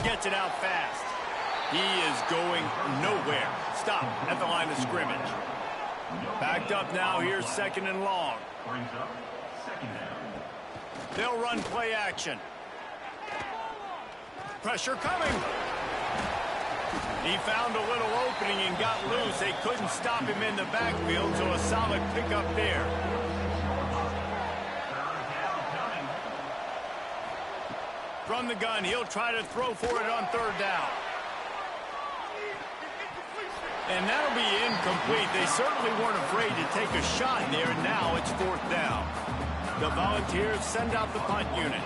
Gets it out fast. He is going nowhere. Stop at the line of scrimmage. Backed up now. Here's 2nd and long. They'll run play action. Pressure coming. He found a little opening and got loose. They couldn't stop him in the backfield, so a solid pickup there. From the gun, he'll try to throw for it on 3rd down. And that'll be incomplete. They certainly weren't afraid to take a shot there, and now it's 4th down. The Volunteers send out the punt unit.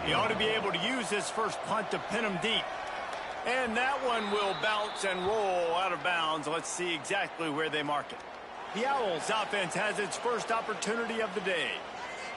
He ought to be able to use his first punt to pin him deep. And that one will bounce and roll out of bounds. Let's see exactly where they mark it. The Owls offense has its first opportunity of the day.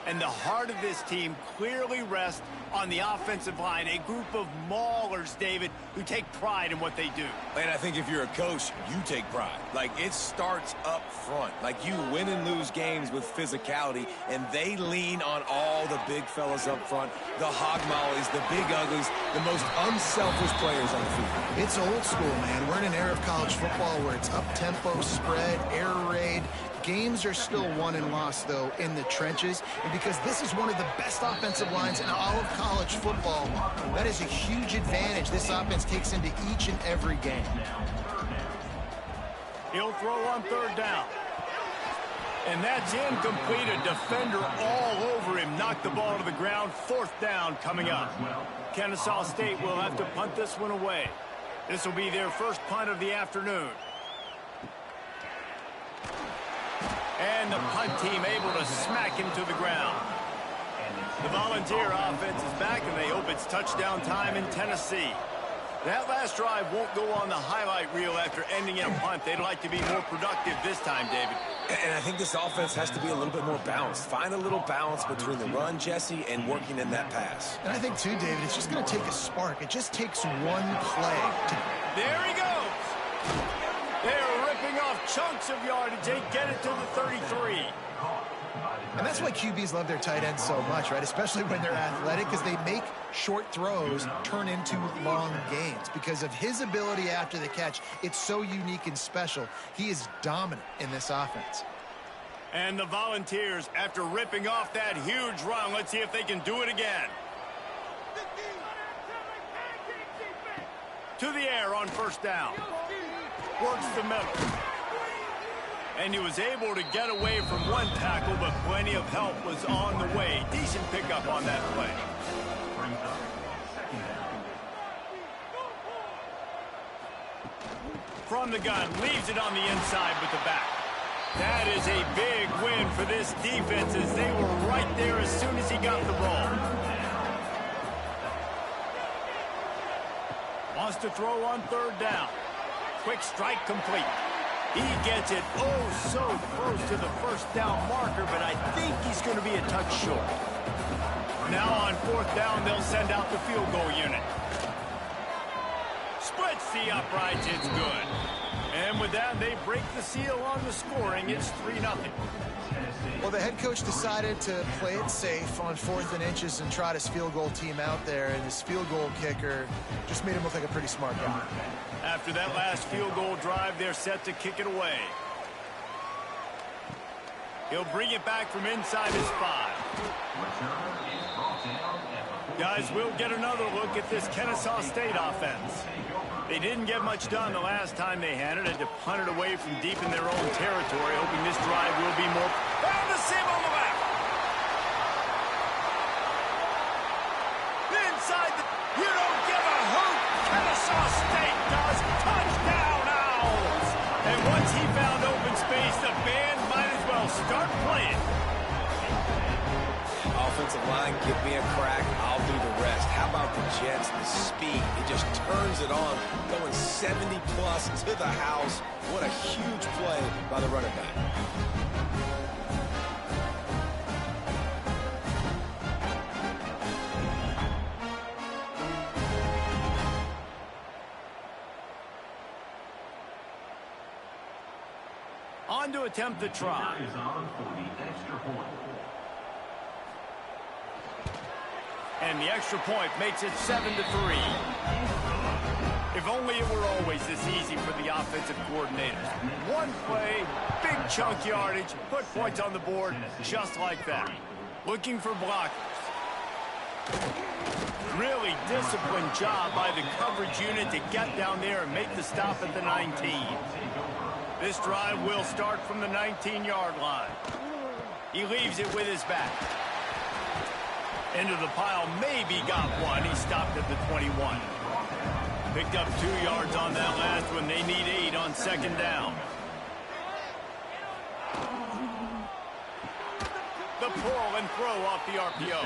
And the heart of this team clearly rests on the offensive line. A group of maulers, David, who take pride in what they do. And I think if you're a coach, you take pride. Like, it starts up front. Like, you win and lose games with physicality, and they lean on all the big fellas up front, the hog mollies, the big uglies, the most unselfish players on the field. It's old school, man. We're in an era of college football where it's up-tempo, spread, air raid. Games are still won and lost, though, in the trenches. And because this is one of the best offensive lines in all of college football, that is a huge advantage this offense takes into each and every game. He'll throw on 3rd down. And that's incomplete. A defender all over him. Knocked the ball to the ground. 4th down coming up. Kennesaw State will have to punt this one away. This will be their first punt of the afternoon. And the punt team able to smack him to the ground. The Volunteer offense is back, and they hope it's touchdown time in Tennessee. That last drive won't go on the highlight reel after ending in a punt. They'd like to be more productive this time, David. And I think this offense has to be a little bit more balanced. Find a little balance between the run, Jesse, and working in that pass. And I think, too, David, it's just going to take a spark. It just takes one play. There he goes. They're ripping off chunks of yardage. They get it to the 33. And that's why QBs love their tight ends so much, right? Especially when they're athletic, because they make short throws turn into long gains. Because of his ability after the catch, it's so unique and special. He is dominant in this offense. And the Volunteers, after ripping off that huge run, let's see if they can do it again. To the air on 1st down. Works the middle. And he was able to get away from one tackle, but plenty of help was on the way. Decent pickup on that play. From the gun, leaves it on the inside with the back. That is a big win for this defense, as they were right there as soon as he got the ball. Wants to throw on 3rd down. Quick strike complete. He gets it so close to the 1st down marker, but I think he's going to be a touch short. Now on 4th down, they'll send out the field goal unit. Splits the uprights, it's good. And with that, they break the seal on the scoring. It's 3-0. Well, the head coach decided to play it safe on 4th and inches and trot his field goal team out there, and his field goal kicker just made him look like a pretty smart guy. After that last field goal drive, they're set to kick it away. He'll bring it back from inside his 5. Guys, we'll get another look at this Kennesaw State offense. They didn't get much done the last time they had it. Had to punt it away from deep in their own territory, hoping this drive will be more. Found the seam on the left. Inside the. You don't give a hoot. Kennesaw State does. Touchdown, Owls. And once he found open space, the band might as well start playing. Offensive line, give me a crack, I'll do the rest. How about the Jets, the speed? It just turns it on, going 70-plus to the house. What a huge play by the running back. On to attempt the try. And the extra point makes it 7-3. If only it were always this easy for the offensive coordinators. One play, big chunk yardage, put points on the board just like that. Looking for blockers. Really disciplined job by the coverage unit to get down there and make the stop at the 19. This drive will start from the 19-yard line. He leaves it with his back. Into the pile, maybe got one. He stopped at the 21. Picked up 2 yards on that last one. They need 8 on second down. The pull and throw off the RPO.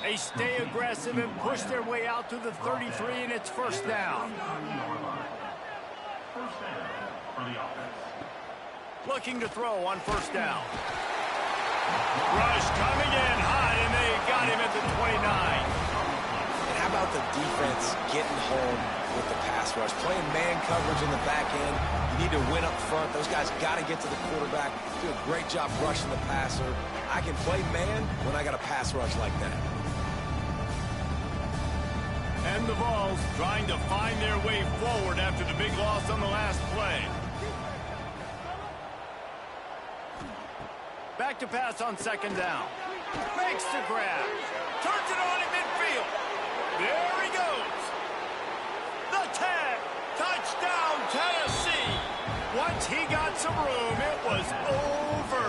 They stay aggressive and push their way out to the 33, and it's first down. Looking to throw on first down. Rush coming in hot, and they got him at the 29. And how about the defense getting home with the pass rush? Playing man coverage in the back end. You need to win up front. Those guys got to get to the quarterback. Do a great job rushing the passer. I can play man when I got a pass rush like that. And the Vols trying to find their way forward after the big loss on the last play. Back to pass on second down. Makes the grab. Turns it on in midfield. There he goes. The tag. Touchdown, Tennessee. Once he got some room, it was over.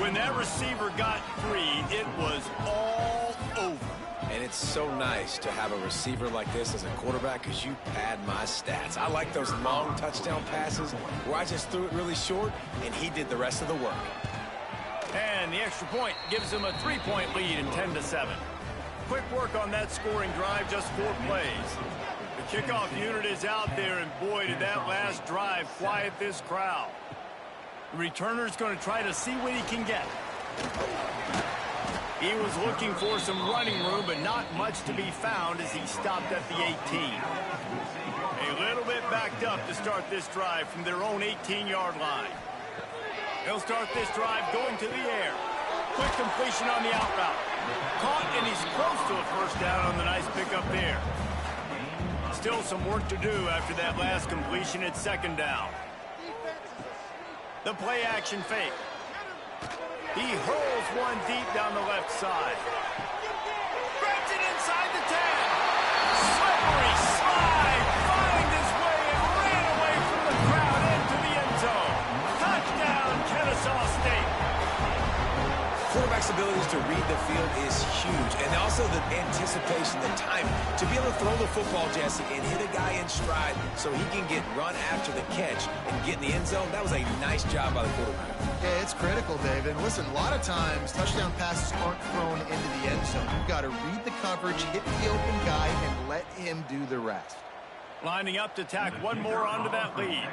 When that receiver got free, it was all over. And it's so nice to have a receiver like this as a quarterback because you pad my stats. I like those long touchdown passes where I just threw it really short and he did the rest of the work. And the extra point gives them a 3-point lead in 10-7. Quick work on that scoring drive, just 4 plays. The kickoff unit is out there, and boy, did that last drive quiet this crowd. The returner's going to try to see what he can get. He was looking for some running room, but not much to be found as he stopped at the 18. A little bit backed up to start this drive from their own 18-yard line. He'll start this drive going to the air. Quick completion on the out route. Caught, and he's close to a first down on the nice pickup there. Still some work to do after that last completion at second down. The play action fake. He hurls one deep down the left side. Breaks it inside the 10. Slippery slide. Find his way and ran away from the crowd into the end zone. Touchdown, Kennesaw State. Quarterback's abilities to read the field is huge. And also the anticipation, the time to be able to throw the football, Jesse, and hit a guy in stride so he can get run after the catch and get in the end zone. That was a nice job by the quarterback. Yeah, it's critical, David. Listen, a lot of times touchdown passes aren't thrown into the end zone. You've got to read the coverage, hit the open guy, and let him do the rest. Lining up to tack one more onto that lead.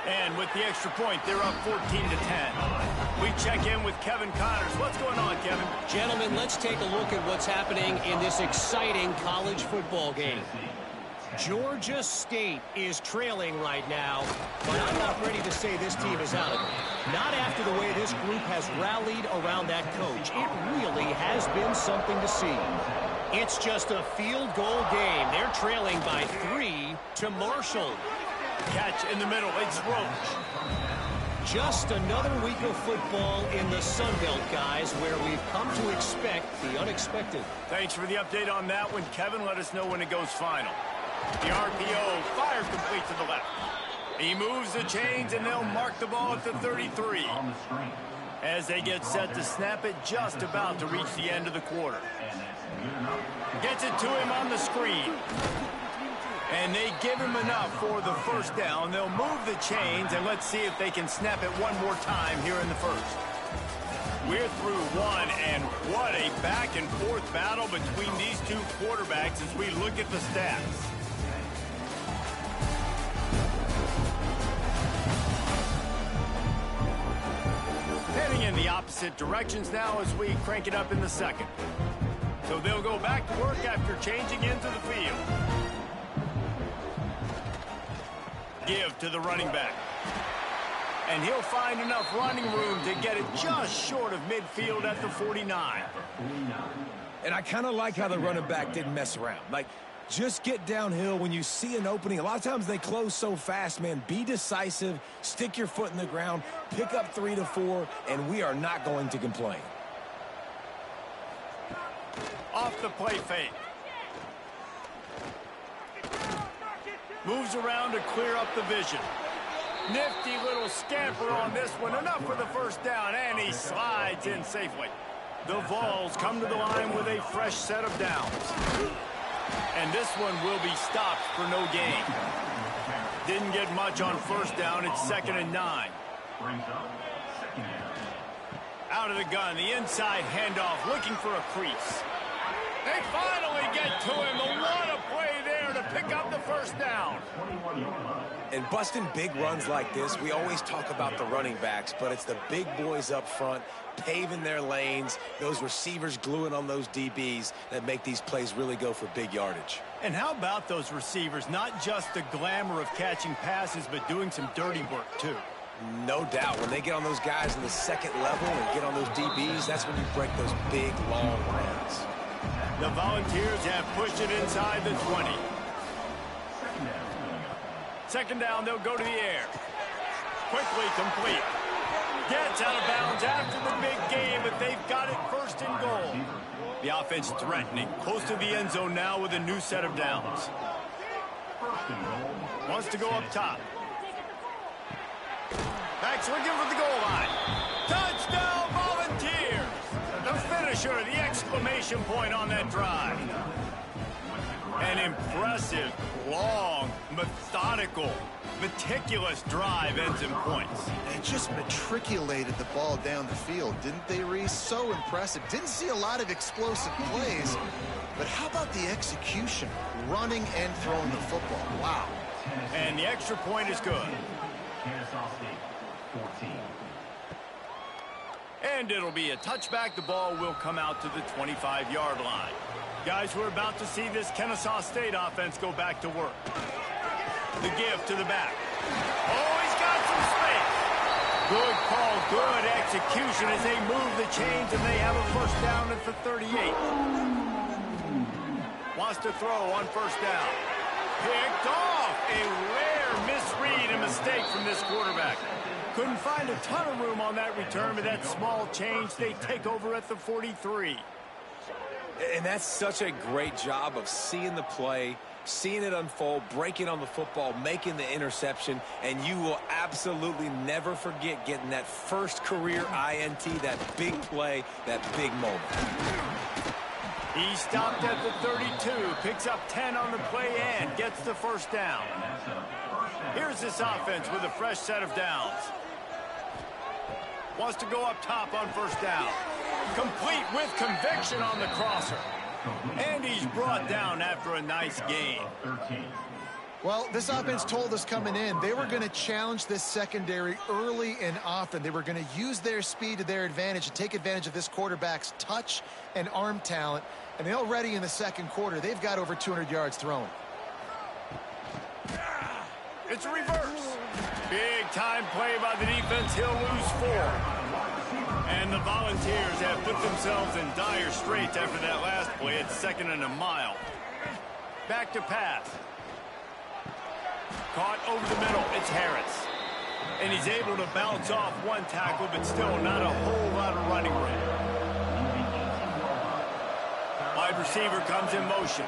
And with the extra point, they're up 14-10. We check in with Kevin Connors. What's going on, Kevin? Gentlemen, let's take a look at what's happening in this exciting college football game. Georgia State is trailing right now, but I'm not ready to say this team is out of it. Not after the way this group has rallied around that coach. It really has been something to see. It's just a field goal game. They're trailing by 3 to Marshall. Catch in the middle. It's Roach. Just another week of football in the Sun Belt, guys, where we've come to expect the unexpected. Thanks for the update on that one, Kevin. Let us know when it goes final. The RPO fired complete to the left. He moves the chains, and they'll mark the ball at the 33. As they get set to snap it, just about to reach the end of the quarter. Gets it to him on the screen. And they give him enough for the first down. They'll move the chains, and let's see if they can snap it one more time here in the first. We're through one, and what a back-and-forth battle between these two quarterbacks as we look at the stats. Heading in the opposite directions now as we crank it up in the second. So they'll go back to work after changing into the field. Give to the running back. And he'll find enough running room to get it just short of midfield at the 49. And I kind of like how the running back didn't mess around. Like, just get downhill when you see an opening. A lot of times they close so fast, man. Be decisive, stick your foot in the ground, pick up 3 to 4, and we are not going to complain. Off the play fake. Moves around to clear up the vision. Nifty little scamper on this one. Enough for the first down, and he slides in safely. The Vols come to the line with a fresh set of downs. And this one will be stopped for no gain. Didn't get much on first down. It's 2nd and 9. Out of the gun, the inside handoff, looking for a crease. They finally get to him. What a play there to pick up the first down. And busting big runs like this, we always talk about the running backs, but it's the big boys up front paving their lanes, those receivers gluing on those DBs that make these plays really go for big yardage. And how about those receivers? Not just the glamour of catching passes, but doing some dirty work, too. No doubt. When they get on those guys in the second level and get on those DBs, that's when you break those big, long runs. The Volunteers have pushed it inside the 20. 2nd down, they'll go to the air. Quickly complete. Gets out of bounds after the big game, but they've got it 1st and goal. The offense threatening, close to the end zone now with a new set of downs. Wants to go up top. Backs looking for the goal line. Touchdown, Volunteers! The finisher, the exclamation point on that drive. An impressive, long, methodical, meticulous drive ends in points. They just matriculated the ball down the field, didn't they, Reese? So impressive. Didn't see a lot of explosive plays, but how about the execution? Running and throwing the football. Wow. And the extra point is good. And it'll be a touchback. The ball will come out to the 25-yard line. Guys, we're about to see this Kennesaw State offense go back to work. The give to the back. Oh, he's got some space. Good call, good execution as they move the chains, and they have a first down at the 38. Wants to throw on first down. Picked off. A rare misread and mistake from this quarterback. Couldn't find a ton of room on that return, but that small change, they take over at the 43. And that's such a great job of seeing the play, seeing it unfold, breaking on the football, making the interception, and you will absolutely never forget getting that first career INT, that big play, that big moment. He stopped at the 32, picks up 10 on the play and gets the first down. Here's this offense with a fresh set of downs. Wants to go up top on first down. Complete with conviction on the crosser. And he's brought down after a nice gain. Well, this offense told us coming in they were going to challenge this secondary early and often. They were going to use their speed to their advantage and take advantage of this quarterback's touch and arm talent. And already in the second quarter, they've got over 200 yards thrown. It's a reverse. Big time play by the defense. He'll lose 4. And the Volunteers have put themselves in dire straits after that last play. It's 2nd and a mile. Back to pass. Caught over the middle. It's Harris. And he's able to bounce off one tackle, but still not a whole lot of running room. Wide receiver comes in motion.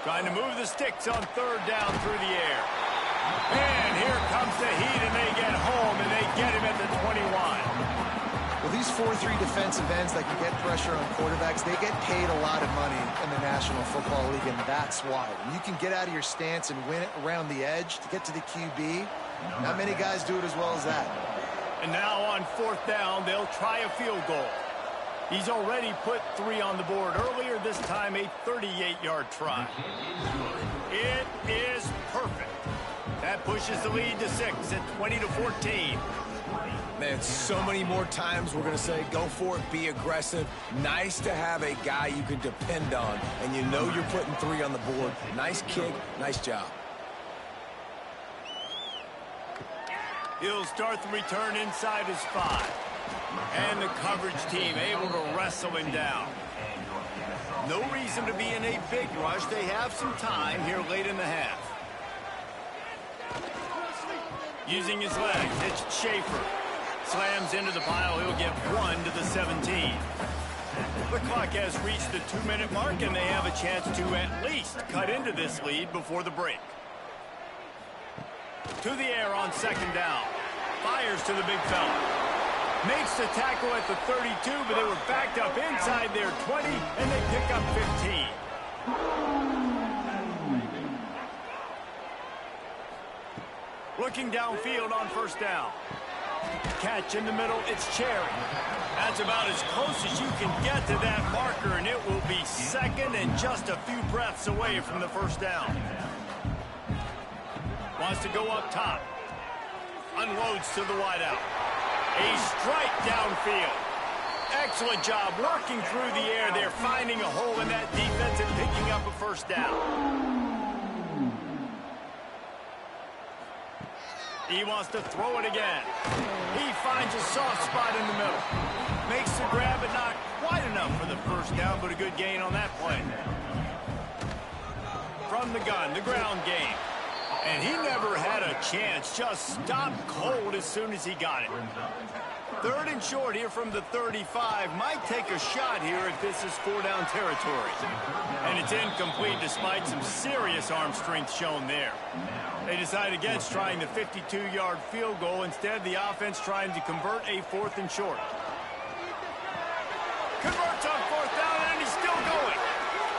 Trying to move the sticks on 3rd down through the air. And here comes the heat, and they get home, and they get him at the 21. Well, these 4-3 defensive ends that can get pressure on quarterbacks, they get paid a lot of money in the National Football League, and that's why. When you can get out of your stance and win it around the edge to get to the QB, not many guys do it as well as that. And now on 4th down, they'll try a field goal. He's already put 3 on the board. Earlier this time, a 38-yard try. It is perfect. That pushes the lead to 6 at 20-14. Man, so many more times we're going to say, go for it, be aggressive. Nice to have a guy you can depend on, and you know you're putting 3 on the board. Nice kick, nice job. He'll start the return inside his 5. And the coverage team able to wrestle him down. No reason to be in a big rush. They have some time here late in the half. Using his legs, it's Schaefer. Slams into the pile. He'll get 1 to the 17. The clock has reached the 2-minute mark, and they have a chance to at least cut into this lead before the break. To the air on 2nd down. Fires to the big fella. Makes the tackle at the 32, but they were backed up inside their 20, and they pick up 15. Looking downfield on 1st down. Catch in the middle, it's Cherry. That's about as close as you can get to that marker, and it will be 2nd and just a few breaths away from the 1st down. Wants to go up top. Unloads to the wideout. A strike downfield. Excellent job working through the air. They're finding a hole in that defense and picking up a 1st down. He wants to throw it again. He finds a soft spot in the middle. Makes the grab, but not quite enough for the 1st down, but a good gain on that play. From the gun, the ground game. And he never had a chance, just stopped cold as soon as he got it. 3rd and short here from the 35. Might take a shot here if this is 4-down territory. And it's incomplete despite some serious arm strength shown there. They decide against trying the 52-yard field goal. Instead, the offense trying to convert a 4th and short. Converts on 4th down, and he's still going.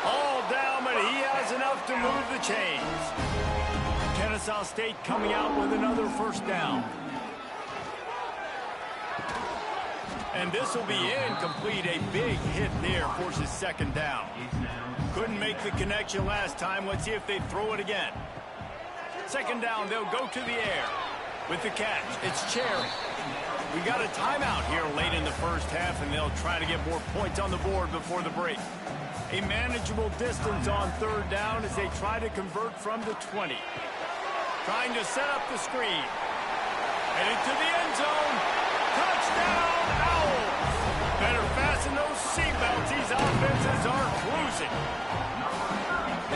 All down, but he has enough to move the chains. Kennesaw State coming out with another 1st down. And this will be incomplete. A big hit there forces 2nd down. Couldn't make the connection last time. Let's see if they throw it again. 2nd down, they'll go to the air. With the catch, it's Cherry. We got a timeout here late in the 1st half, and they'll try to get more points on the board before the break. A manageable distance on 3rd down as they try to convert from the 20. Trying to set up the screen. Headed to the end zone. Touchdown, Owls! Better fasten those seatbelts. These offenses are cruising.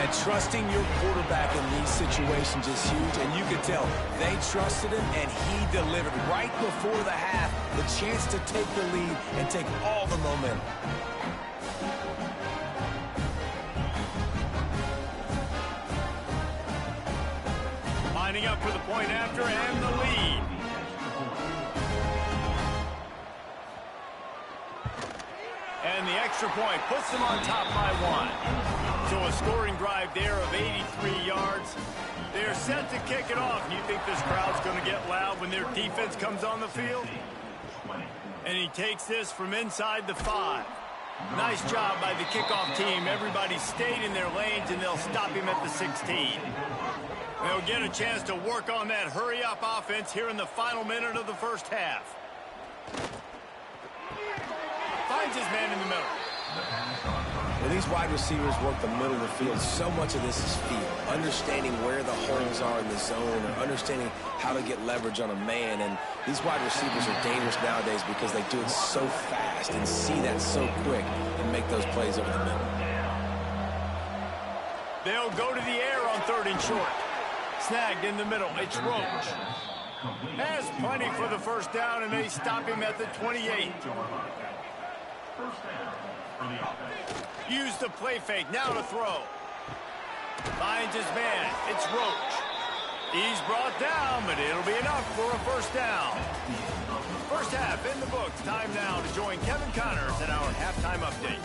And trusting your quarterback in these situations is huge, and you can tell they trusted him, and he delivered right before the half, the chance to take the lead and take all the momentum. Lining up for the point after and the lead. And the extra point puts them on top by 1. So a scoring drive there of 83 yards. They're set to kick it off. You think this crowd's going to get loud when their defense comes on the field? And he takes this from inside the 5. Nice job by the kickoff team. Everybody stayed in their lanes, and they'll stop him at the 16. They'll get a chance to work on that hurry-up offense here in the final minute of the 1st half. Finds his man in the middle. When these wide receivers work the middle of the field, so much of this is feel. Understanding where the holes are in the zone, or understanding how to get leverage on a man. And these wide receivers are dangerous nowadays because they do it so fast and see that so quick and make those plays over the middle. They'll go to the air on 3rd and short. Snagged in the middle. It's Roach. Has plenty for the 1st down, and they stop him at the 28. Use the play fake. Now to throw. Finds his man. It's Roach. He's brought down, but it'll be enough for a 1st down. 1st half in the books. Time now to join Kevin Connors in our halftime update.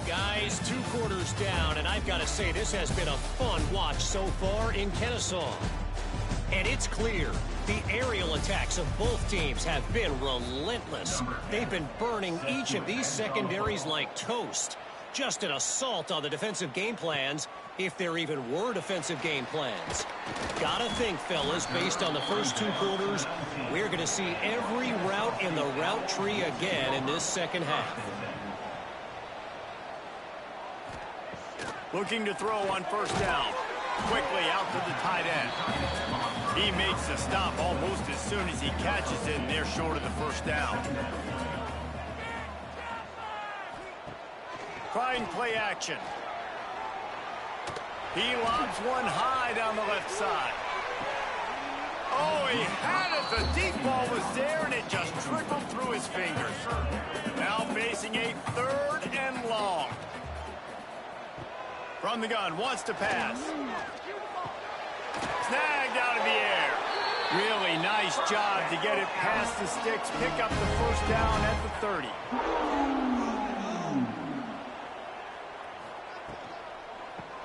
Guys, 2 quarters down, and I've got to say this has been a fun watch so far in Kennesaw. And it's clear the aerial attacks of both teams have been relentless. They've been burning each of these secondaries like toast. Just an assault on the defensive game plans, if there even were defensive game plans. Gotta think, fellas, based on the first 2 quarters, we're going to see every route in the route tree again in this 2nd half. Looking to throw on 1st down. Quickly out to the tight end. He makes the stop almost as soon as he catches it, and they're short of the first down. Trying play action. He lobs one high down the left side. Oh, he had it. The deep ball was there, and it just trickled through his fingers. Now facing a 3rd and long. From the gun, wants to pass. Snagged out of the air. Really nice job to get it past the sticks, pick up the first down at the 30.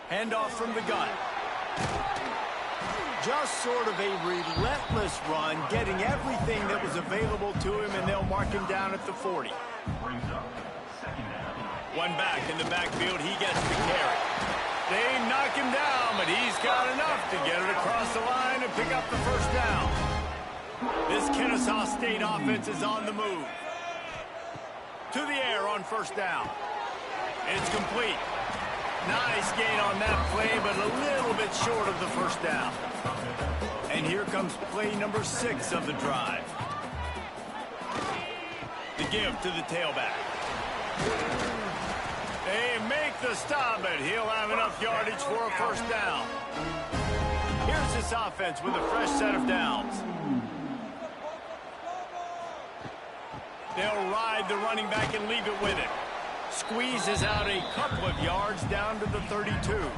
Handoff from the gun. Just sort of a relentless run, getting everything that was available to him, and they'll mark him down at the 40. One back in the backfield, he gets the carry. They knock him down, but he's got enough to get it across the line and pick up the first down. This Kennesaw State offense is on the move. To the air on first down. It's complete. Nice gain on that play, but a little bit short of the first down. And here comes play number 6 of the drive. The give to the tailback. They make the stop, but he'll have enough yardage for a first down. Here's this offense with a fresh set of downs. They'll ride the running back and leave it with him. Squeezes out a couple of yards down to the 32.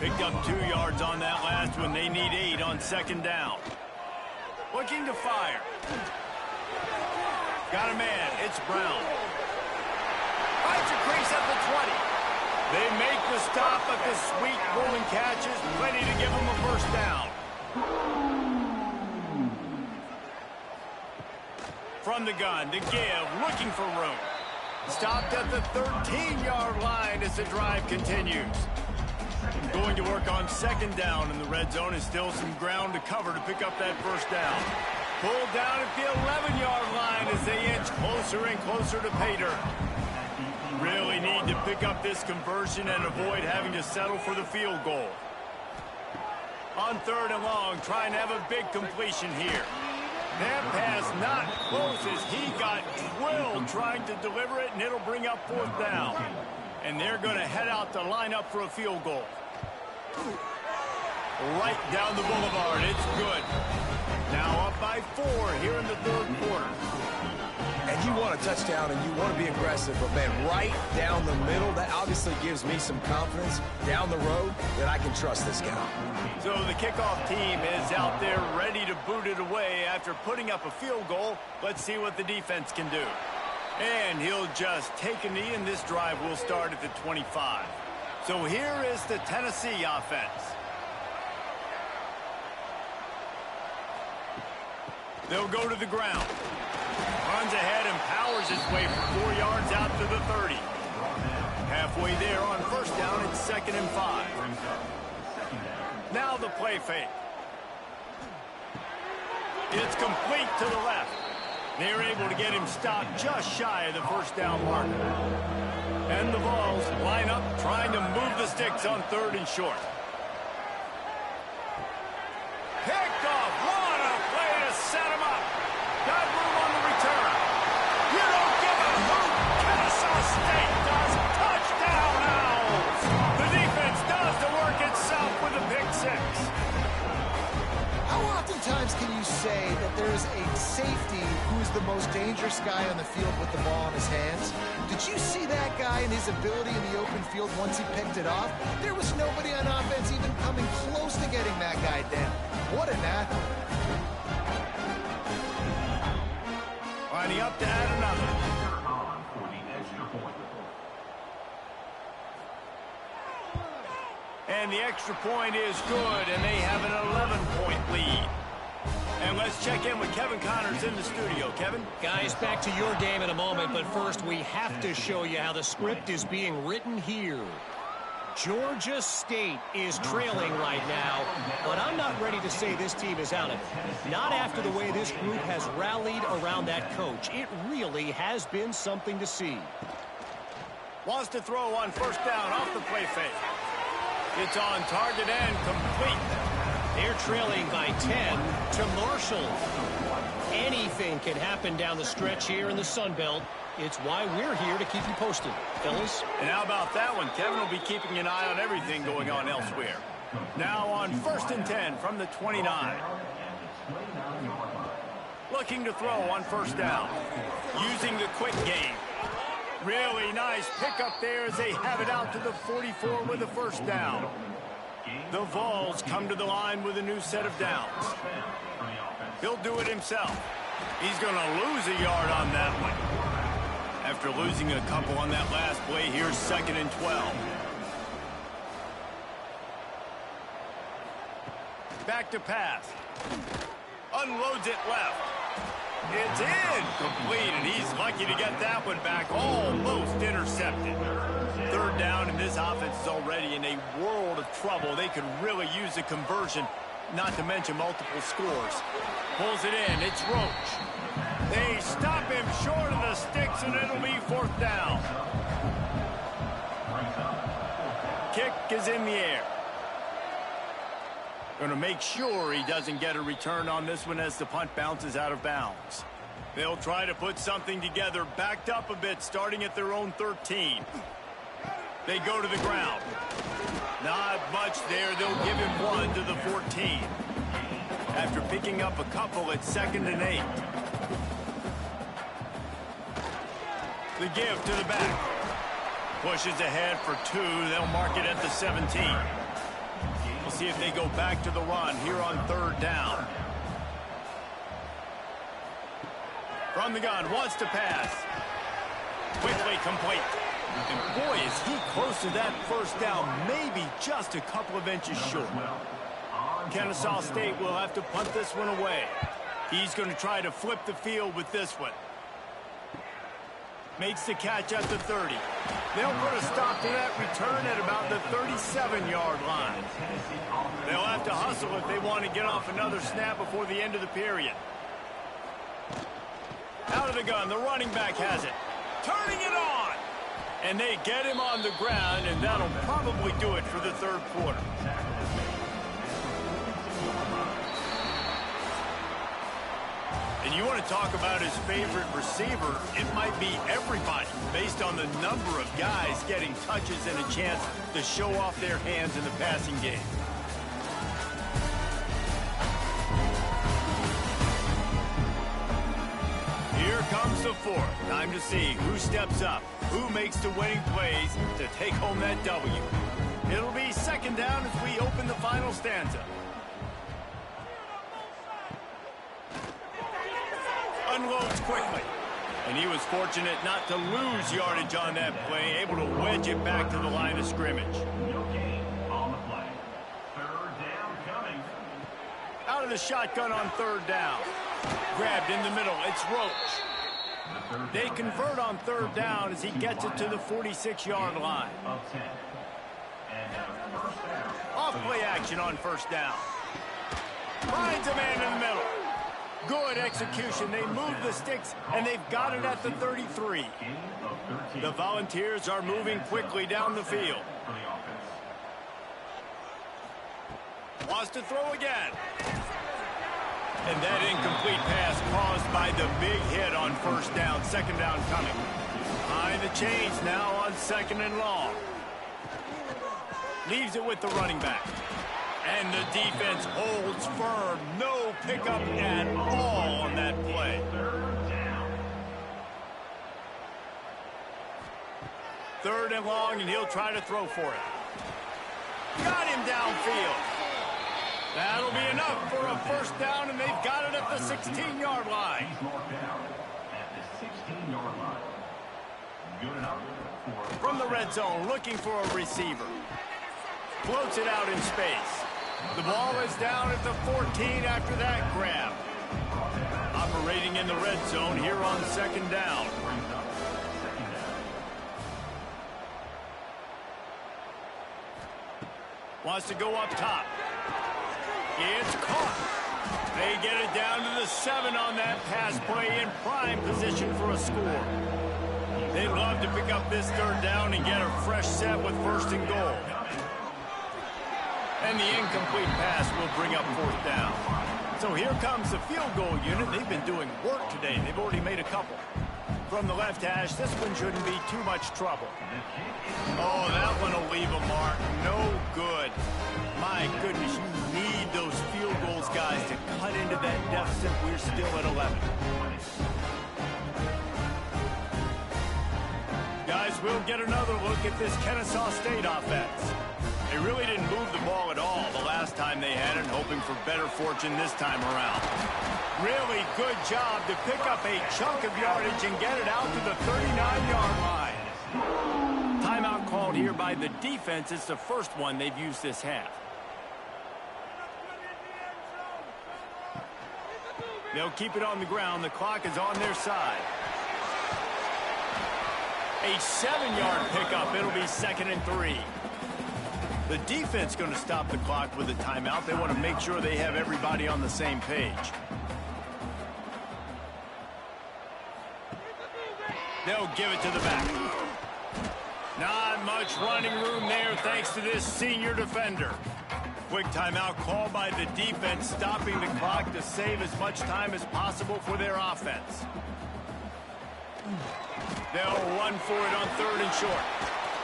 Picked up 2 yards on that last one. They need 8 on second down. Looking to fire. Got a man. It's Brown. Finds a crease at the 20. They make the stop, but the sweet rolling catch is plenty to give them a first down. From the gun, the give, looking for room. Stopped at the 13-yard line as the drive continues. Going to work on second down in the red zone, and still some ground to cover to pick up that first down. Pulled down at the 11-yard line as they inch closer and closer to pay dirt. Really need to pick up this conversion and avoid having to settle for the field goal. On 3rd and long, trying to have a big completion here. That pass not close as he got drilled trying to deliver it, and it'll bring up 4th down. And they're going to head out to line up for a field goal. Right down the boulevard. It's good. Now up by 4 here in the 3rd quarter. And you want a touchdown and you want to be aggressive, but man, right down the middle, that obviously gives me some confidence down the road that I can trust this guy. So the kickoff team is out there ready to boot it away after putting up a field goal. Let's see what the defense can do. And he'll just take a knee, and this drive will start at the 25. So here is the Tennessee offense. They'll go to the ground. Runs ahead and powers his way for 4 yards out to the 30. Halfway there on first down, it's 2nd and 5. Now the play fake. It's complete to the left. They're able to get him stopped just shy of the first down marker. And the Vols line up trying to move the sticks on 3rd and short. Picked off. What a play to set him up. Got room on the return. You don't give a hoot. Kennesaw State does. Touchdown Owls. The defense does the work itself with a pick 6. How oftentimes can you say that there's a safety who's the most dangerous guy on the field with the ball in his hands? Did you see that guy and his ability in the open field once he picked it off? There was nobody on offense even coming close to getting that guy down. What an athlete. Lining up to add another. And the extra point is good, and they have an 11-point lead. And let's check in with Kevin Connors in the studio. Kevin? Guys, back to your game in a moment, but first we have to show you how the script is being written here. Georgia State is trailing right now, but I'm not ready to say this team is out of it. Not after the way this group has rallied around that coach. It really has been something to see. Wants to throw on first down off the play fake. It's on target and complete. They're trailing by 10 to Marshall. Anything can happen down the stretch here in the Sun Belt. It's why we're here to keep you posted, fellas. And how about that one? Kevin will be keeping an eye on everything going on elsewhere. Now on 1st and 10 from the 29. Looking to throw on 1st down. Using the quick game. Really nice pickup there as they have it out to the 44 with a 1st down. The Vols come to the line with a new set of downs. He'll do it himself. He's going to lose a yard on that one. After losing a couple on that last play, here's 2nd and 12. Back to pass. Unloads it left. It's incomplete, and he's lucky to get that one back. Almost intercepted. 3rd down, and this offense is already in a world of trouble. They could really use a conversion, not to mention multiple scores. Pulls it in. It's Roach. They stop him short of the sticks, and it'll be 4th down. Kick is in the air. Going to make sure he doesn't get a return on this one as the punt bounces out of bounds. They'll try to put something together, backed up a bit, starting at their own 13. They go to the ground. Not much there. They'll give him 1 to the 14. After picking up a couple at 2nd and 8. The give to the back. Pushes ahead for 2. They'll mark it at the 17. We'll see if they go back to the run here on 3rd down. From the gun, wants to pass. Quickly complete. And boy, is he close to that 1st down, maybe just a couple of inches short. Kennesaw State will have to punt this one away. He's going to try to flip the field with this one. Makes the catch at the 30. They'll put a stop to that return at about the 37-yard line. They'll have to hustle if they want to get off another snap before the end of the period. Out of the gun, the running back has it. Turning it on! And they get him on the ground, and that'll probably do it for the 3rd quarter. And you want to talk about his favorite receiver, it might be everybody, based on the number of guys getting touches and a chance to show off their hands in the passing game. Here comes the 4th. Time to see who steps up, who makes the winning plays to take home that W. It'll be 2nd down as we open the final stanza. Unloads quickly. And he was fortunate not to lose yardage on that play, able to wedge it back to the line of scrimmage. Out of the shotgun on 3rd down. Grabbed in the middle. It's Roach. They convert on 3rd down as he gets it to the 46-yard line. Off play action on 1st down. Finds a man in the middle. Good execution. They move the sticks, and they've got it at the 33. The Volunteers are moving quickly down the field. Wants to throw again. And that incomplete pass caused by the big hit on 1st down. 2nd down coming. Behind the chains now on 2nd and long. Leaves it with the running back. And the defense holds firm. No pickup at all on that play. 3rd and long, and he'll try to throw for it. Got him downfield. That'll be enough for a 1st down, and they've got it at the 16-yard line. From the red zone, looking for a receiver. Floats it out in space. The ball is down at the 14 after that grab. Operating in the red zone here on 2nd down. Wants to go up top. It's caught. They get it down to the 7 on that pass play, in prime position for a score. They'd love to pick up this 3rd down and get a fresh set with 1st and goal. And the incomplete pass will bring up fourth down. So here comes the field goal unit. They've been doing work today. They've already made a couple. From the left hash, this one shouldn't be too much trouble. Oh, that one will leave a mark. No good. My goodness, you need those field goals, guys, to cut into that deficit. We're still at 11. Guys, we'll get another look at this Kennesaw State offense. They really didn't move the ball at all the last time they had it, hoping for better fortune this time around. Really good job to pick up a chunk of yardage and get it out to the 39-yard line. Timeout called here by the defense. It's the first one they've used this half. They'll keep it on the ground. The clock is on their side. A 7-yard pickup. It'll be 2nd and 3. The defense going to stop the clock with a timeout. They want to make sure they have everybody on the same page. They'll give it to the back. Not much running room there thanks to this senior defender. Quick timeout called by the defense, stopping the clock to save as much time as possible for their offense. They'll run for it on 3rd and short.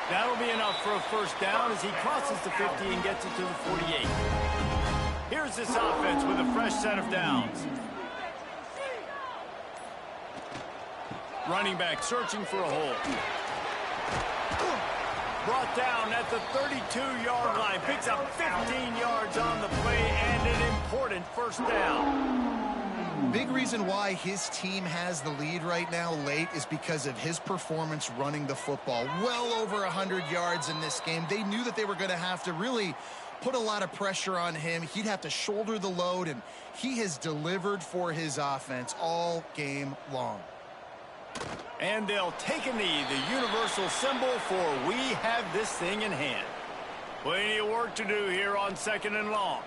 That'll be enough for a first down as he crosses the 50 and gets it to the 48. Here's this offense with a fresh set of downs. Running back searching for a hole. Brought down at the 32-yard line. Picks up 15 yards on the play and an important first down. Big reason why his team has the lead right now late is because of his performance running the football. Well over 100 yards in this game. They knew that they were going to have to really put a lot of pressure on him. He'd have to shoulder the load, and he has delivered for his offense all game long. And they'll take a knee, the universal symbol for we have this thing in hand. Plenty of work to do here on 2nd and long.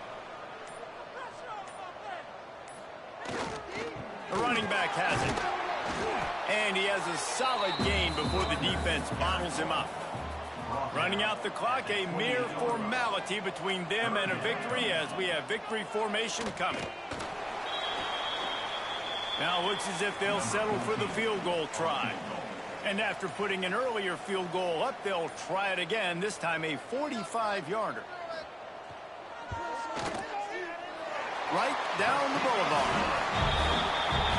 The running back has it. And he has a solid gain before the defense bottles him up. Running out the clock, a mere formality between them and a victory as we have victory formation coming. Now it looks as if they'll settle for the field goal try. And after putting an earlier field goal up, they'll try it again, this time a 45-yarder. Right down the boulevard.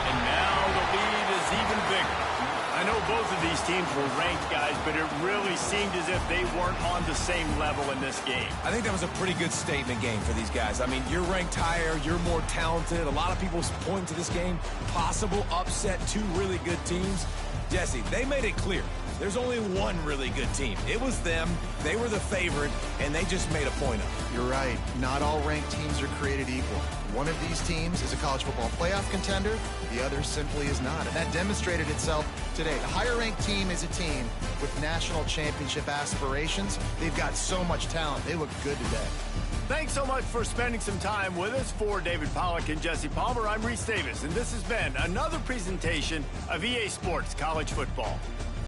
And now the lead is even bigger. I know both of these teams were ranked, guys, but it really seemed as if they weren't on the same level in this game. I think that was a pretty good statement game for these guys. I mean, you're ranked higher, you're more talented. A lot of people point to this game, possible upset, 2 really good teams. Jesse, they made it clear. There's only one really good team. It was them. They were the favorite, and they just made a point of it. You're right. Not all ranked teams are created equal. One of these teams is a college football playoff contender. The other simply is not. And that demonstrated itself today. The higher-ranked team is a team with national championship aspirations. They've got so much talent. They look good today. Thanks so much for spending some time with us. For David Pollack and Jesse Palmer, I'm Reese Davis, and this has been another presentation of EA Sports College Football.